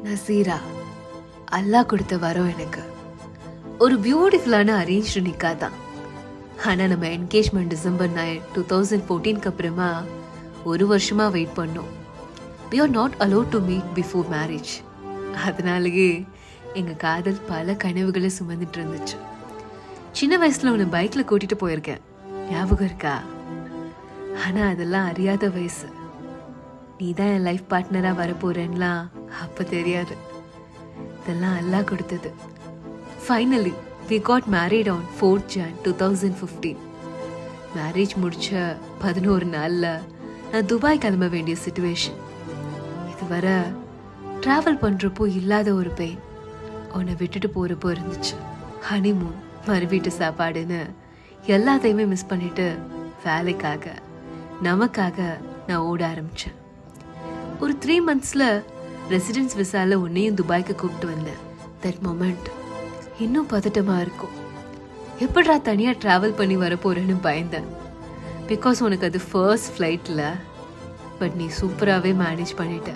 நசீரா, அல்லாஹ் கொடுத்த வரோம் எனக்கு. ஒரு பியூட்டிஃபுல்லான அரேஞ்ச்டு நிக்கா தான். ஆனால் நம்ம என்கேஜ்மெண்ட் டிசம்பர் 9, 2014க்கு அப்புறமா ஒரு வருஷமாக வெயிட் பண்ணோம். we are not allowed to meet before marriage. அதனாலேயே எங்கள் காதல் பல கனவுகளை சுமந்துட்டு இருந்துச்சு. சின்ன வயசில் உன்னை பைக்கில் கூட்டிகிட்டு போயிருக்கேன், ஞாபகம் இருக்கா? ஆனால் அதெல்லாம் அறியாத வயசு. நீ தான் என் லைஃப் பார்ட்னராக வரப்போறேன்லாம் அப்போ தெரியாது. இதெல்லாம் அல்லாஹ் கொடுத்தது. Finally we got married on 4th Jan 2015. Marriage முடிச்ச 11 நாளில் நான் துபாய் கிளம்ப வேண்டிய சுச்சுவேஷன். இதுவரை ட்ராவல் பண்ணுறப்போ இல்லாத ஒரு பெயின் உன்னை விட்டுட்டு போகிறப்போ இருந்துச்சு. ஹனிமூன், மறு வீட்டு சாப்பாடுன்னு எல்லாத்தையுமே மிஸ் பண்ணிட்டு வேலைக்காக நமக்காக நான் ஓட ஆரம்பித்தேன். ஒரு 3 monthsல ரெசிடென்ஸ் விசால உன்னையும் துபாய்க்கு கூப்பிட்டு வந்தேன். தட் மொமெண்ட் இன்னும் பதட்டமாக இருக்கும். எப்படா தனியாக ட்ராவல் பண்ணி வரப்போறேன்னு பயந்தேன். பிகாஸ் உனக்கு அது ஃபர்ஸ்ட் ஃப்ளைட்டில். பட் நீ சூப்பராகவே மேனேஜ் பண்ணிட்ட.